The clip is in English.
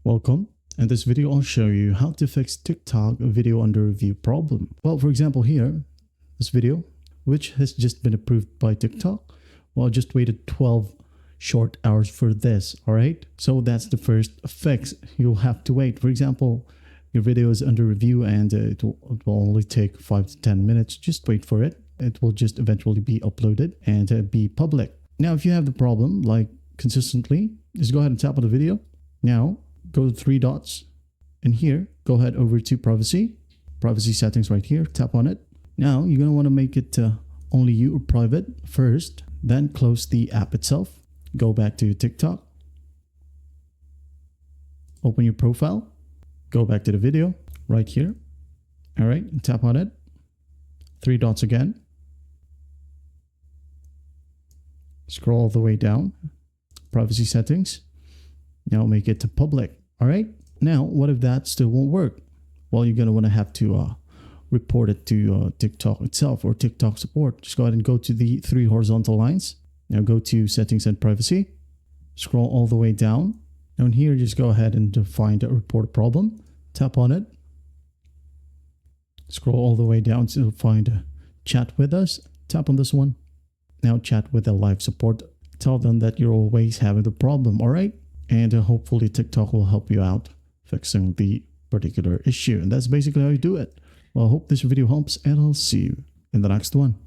Welcome. In this video, I'll show you how to fix TikTok video under review problem. Well, for example here, this video, which has just been approved by TikTok. Well, I just waited 12 short hours for this, all right? So that's the first fix. You'll have to wait. For example, your video is under review and it will only take 5 to 10 minutes. Just wait for it. It will just eventually be uploaded and be public. Now, if you have the problem, like consistently, just go ahead and tap on the video. Now, go to 3 dots. And here, go ahead over to privacy settings right here. Tap on it. Now, you're going to want to make it only you or private first. Then close the app itself. Go back to TikTok. Open your profile. Go back to the video right here. All right, and tap on it. 3 dots again. Scroll all the way down. Privacy settings. Now make it to public. All right. Now, what if that still won't work? Well, you're going to want to have to report it to TikTok itself or TikTok support. Just go ahead and go to the 3 horizontal lines. Now go to settings and privacy. Scroll all the way down. Now in here, just go ahead and find a report problem. Tap on it. Scroll all the way down to find chat with us. Tap on this one. Now chat with the live support. Tell them that you're always having the problem. All right. And hopefully TikTok will help you out fixing the particular issue. And that's basically how you do it. Well, I hope this video helps and I'll see you in the next one.